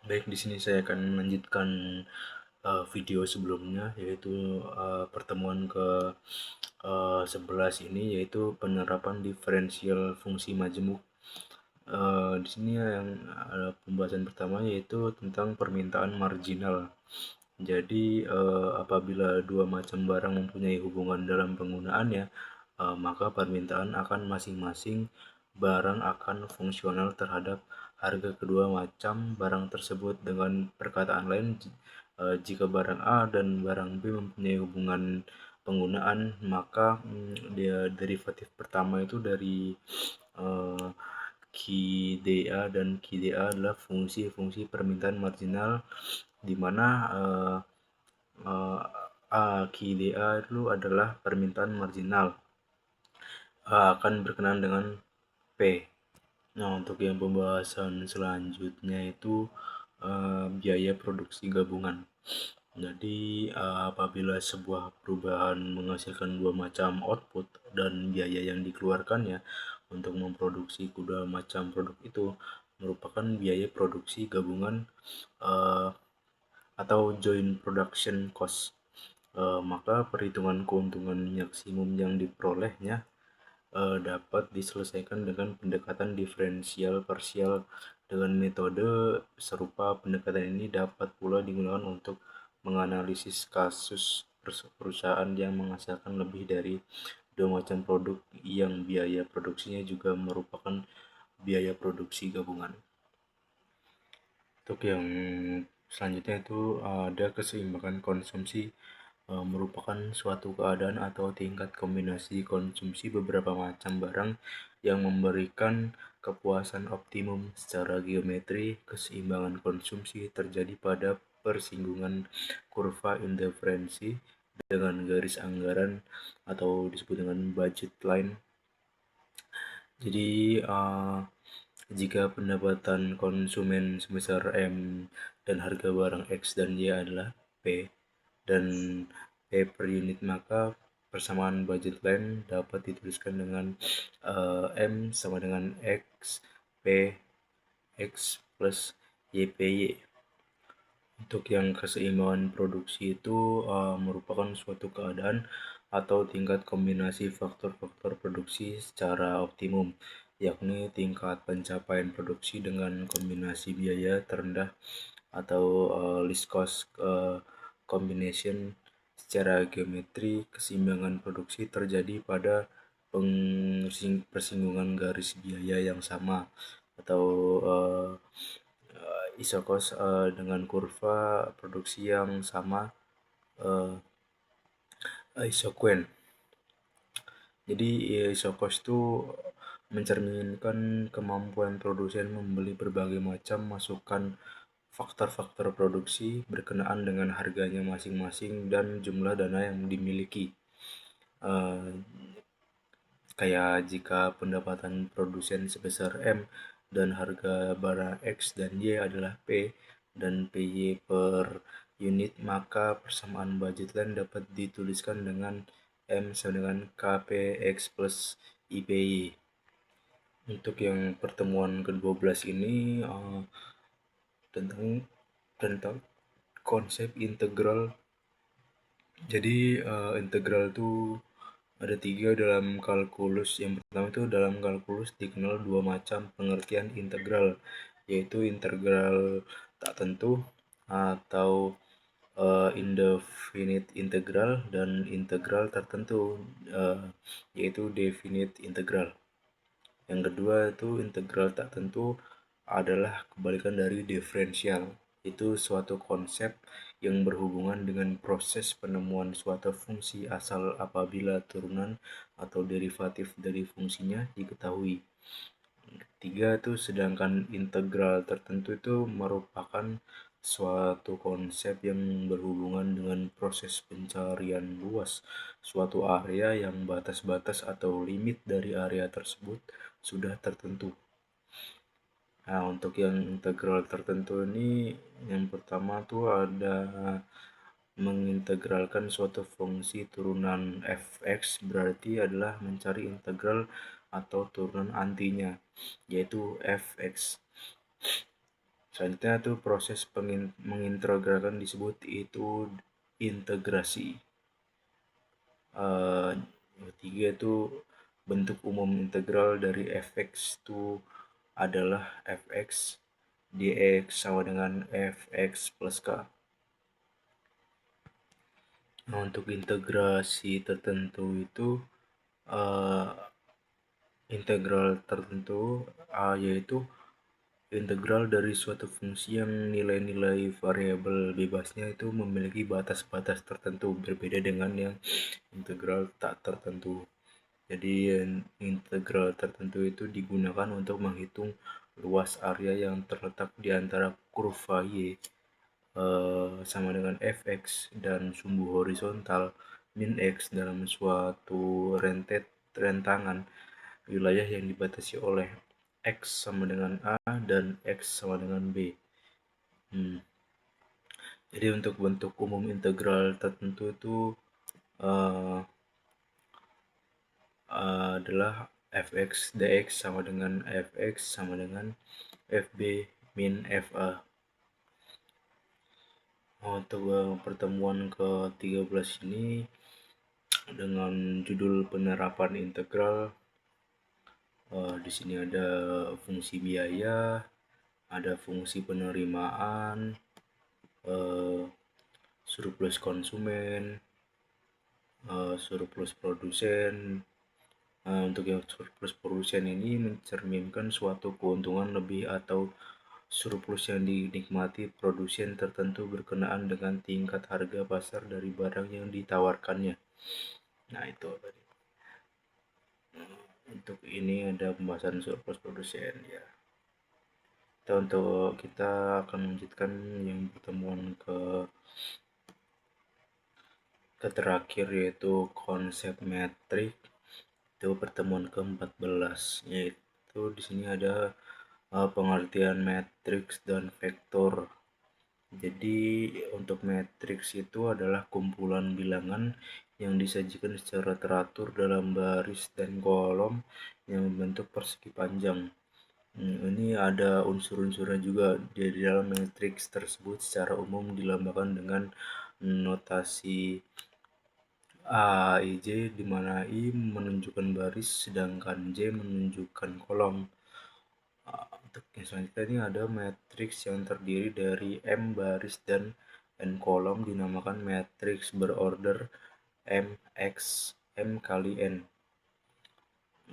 Baik, di sini saya akan melanjutkan video sebelumnya, yaitu pertemuan ke 11 ini, yaitu penerapan diferensial fungsi majemuk. Di sini yang pembahasan pertama yaitu tentang permintaan marginal. Jadi apabila dua macam barang mempunyai hubungan dalam penggunaannya, maka permintaan akan masing-masing barang akan fungsional terhadap harga kedua macam barang tersebut. Dengan perkataan lain, jika barang A dan barang B mempunyai hubungan penggunaan, maka dia derivatif pertama itu dari eh, QDA, dan QDA adalah fungsi-fungsi permintaan marginal, di mana QDA itu adalah permintaan marginal akan berkenaan dengan P. Nah, untuk yang pembahasan selanjutnya itu biaya produksi gabungan. Jadi apabila sebuah perubahan menghasilkan dua macam output, dan biaya yang dikeluarkannya untuk memproduksi kedua macam produk itu merupakan biaya produksi gabungan uh, atau joint production cost, maka perhitungan keuntungan maksimum yang diperolehnya dapat diselesaikan dengan pendekatan diferensial parsial. Dengan metode serupa, pendekatan ini dapat pula digunakan untuk menganalisis kasus perusahaan yang menghasilkan lebih dari dua macam produk yang biaya produksinya juga merupakan biaya produksi gabungan. Untuk yang selanjutnya itu ada keseimbangan konsumsi, merupakan suatu keadaan atau tingkat kombinasi konsumsi beberapa macam barang yang memberikan kepuasan optimum secara geometri. Keseimbangan konsumsi terjadi pada persinggungan kurva interferensi dengan garis anggaran atau disebut dengan budget line. Jadi jika pendapatan konsumen sebesar M dan harga barang X dan Y adalah P dan P per unit, maka persamaan budget line dapat dituliskan dengan M sama dengan X P X plus YPY. Untuk yang keseimbangan produksi itu merupakan suatu keadaan atau tingkat kombinasi faktor-faktor produksi secara optimum, yakni tingkat pencapaian produksi dengan kombinasi biaya terendah atau least cost combination. Secara geometri, keseimbangan produksi terjadi pada persinggungan garis biaya yang sama atau isokos dengan kurva produksi yang sama, isoquen. Jadi isokos itu mencerminkan kemampuan produsen membeli berbagai macam masukan faktor-faktor produksi berkenaan dengan harganya masing-masing dan jumlah dana yang dimiliki. Kayak jika pendapatan produsen sebesar M dan harga barang X dan Y adalah P dan PY per unit, maka persamaan budget line dapat dituliskan dengan M sama dengan KPX plus IPY. Untuk yang pertemuan ke-12 ini tentang konsep integral. Jadi integral itu ada tiga dalam kalkulus. Yang pertama itu dalam kalkulus dikenal dua macam pengertian integral, yaitu integral tak tentu atau indefinite integral, dan integral tertentu yaitu definite integral. Yang kedua itu integral tak tentu adalah kebalikan dari diferensial. Itu suatu konsep yang berhubungan dengan proses penemuan suatu fungsi asal apabila turunan atau derivatif dari fungsinya diketahui. Tiga itu sedangkan integral tertentu itu merupakan suatu konsep yang berhubungan dengan proses pencarian luas suatu area yang batas-batas atau limit dari area tersebut sudah tertentu. Nah, untuk yang integral tertentu ini, yang pertama tuh ada mengintegralkan suatu fungsi turunan fx, berarti adalah mencari integral atau turunan antinya, yaitu fx. Selanjutnya tuh proses mengintegrasikan disebut itu integrasi. Ketiga itu bentuk umum integral dari fx itu adalah fx dx sama dengan fx plus k. Nah, untuk integrasi tertentu itu integral tertentu yaitu integral dari suatu fungsi yang nilai-nilai variabel bebasnya itu memiliki batas-batas tertentu, berbeda dengan yang integral tak tertentu. Jadi integral tertentu itu digunakan untuk menghitung luas area yang terletak di antara kurva y sama dengan fx dan sumbu horizontal min x dalam suatu rentangan wilayah yang dibatasi oleh x sama dengan a dan x sama dengan b. Jadi untuk bentuk umum integral tertentu itu adalah fx dx sama dengan fx sama dengan fb min fa. Untuk pertemuan ke-13 ini dengan judul penerapan integral, di sini ada fungsi biaya, ada fungsi penerimaan, surplus konsumen, surplus produsen. Untuk yang surplus produsen ini mencerminkan suatu keuntungan lebih atau surplus yang dinikmati produsen tertentu berkenaan dengan tingkat harga pasar dari barang yang ditawarkannya. Nah, itu tadi. Untuk ini ada pembahasan surplus produsen ya. Untuk kita akan melanjutkan yang pertemuan ke terakhir yaitu konsep metrik. Itu pertemuan ke-14, yaitu di sini ada pengertian matriks dan vektor. Jadi untuk matriks itu adalah kumpulan bilangan yang disajikan secara teratur dalam baris dan kolom yang membentuk persegi panjang. Ini ada unsur-unsurnya juga di dalam matriks tersebut, secara umum dilambangkan dengan notasi A, I, J, di mana I menunjukkan baris sedangkan J menunjukkan kolom. Untuk yang selanjutnya ini ada matriks yang terdiri dari M baris dan N kolom dinamakan matriks berorder MX M kali N.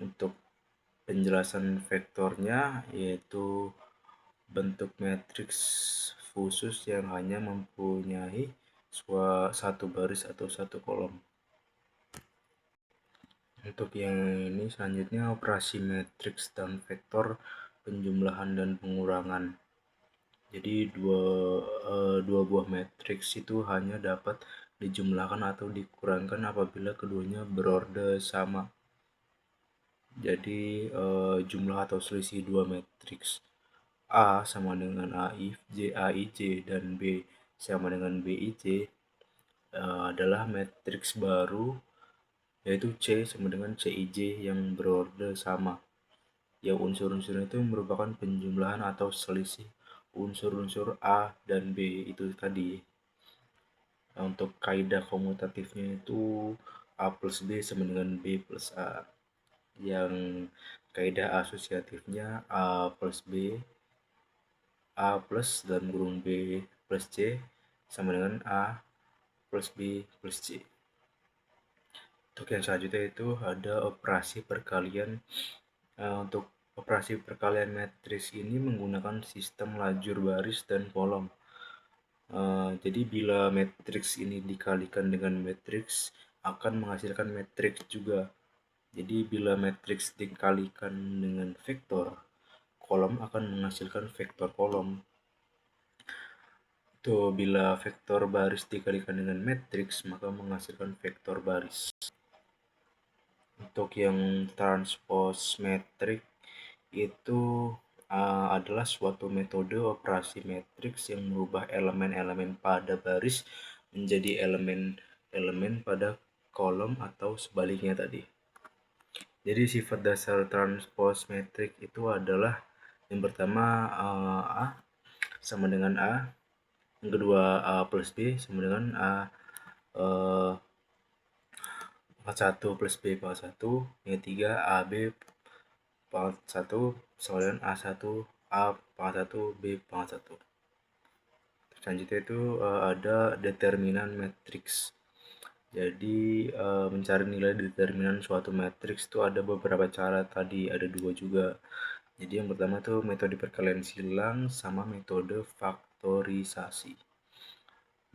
Untuk penjelasan vektornya yaitu bentuk matriks khusus yang hanya mempunyai satu baris atau satu kolom. Untuk yang ini selanjutnya operasi matriks dan vektor penjumlahan dan pengurangan. Jadi dua buah matriks itu hanya dapat dijumlahkan atau dikurangkan apabila keduanya berorde sama. Jadi jumlah atau selisih dua matriks A sama dengan AI, AIJ dan B sama dengan BIJ adalah matriks baru, yaitu C sama dengan CIJ yang berorde sama. Yang unsur-unsur itu merupakan penjumlahan atau selisih unsur-unsur A dan B itu tadi. Nah, untuk kaidah komutatifnya itu A plus B sama dengan B plus A. Yang kaidah asosiatifnya A plus B, A plus dan kurung B plus C sama dengan A plus B plus C. Untuk yang selanjutnya itu ada operasi perkalian. Untuk operasi perkalian matriks ini menggunakan sistem lajur baris dan kolom. Jadi bila matriks ini dikalikan dengan matriks akan menghasilkan matriks juga. Jadi bila matriks dikalikan dengan vektor, kolom akan menghasilkan vektor kolom. Itu bila vektor baris dikalikan dengan matriks maka menghasilkan vektor baris. Untuk yang transpose metrik itu adalah suatu metode operasi matriks yang merubah elemen-elemen pada baris menjadi elemen-elemen pada kolom atau sebaliknya tadi. Jadi sifat dasar transpose metrik itu adalah yang pertama sama dengan A, yang kedua A plus B sama dengan A pangkat 1 plus B pangkat 1, yang ketiga AB pangkat 1 sama dengan A1 A pangkat 1 B pangkat 1. Selanjutnya itu ada determinan matriks. Jadi mencari nilai determinan suatu matriks itu ada beberapa cara, tadi ada dua juga. Jadi yang pertama tuh metode perkalian silang sama metode faktorisasi.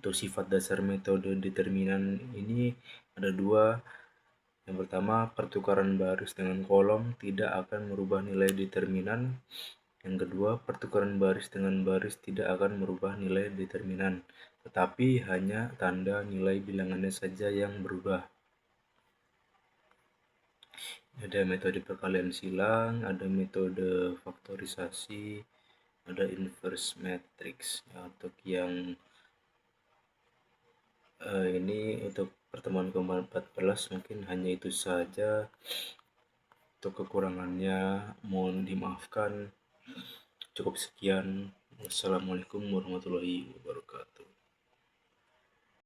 Untuk sifat dasar metode determinan ini ada dua. Yang pertama, pertukaran baris dengan kolom tidak akan merubah nilai determinan. Yang kedua, pertukaran baris dengan baris tidak akan merubah nilai determinan, tetapi hanya tanda nilai bilangannya saja yang berubah. Ada metode perkalian silang, ada metode faktorisasi, ada inverse matrix. Ya, untuk yang ini untuk pertemuan ke-14 mungkin hanya itu saja. Untuk kekurangannya mohon dimaafkan. Cukup sekian. Wassalamualaikum warahmatullahi wabarakatuh.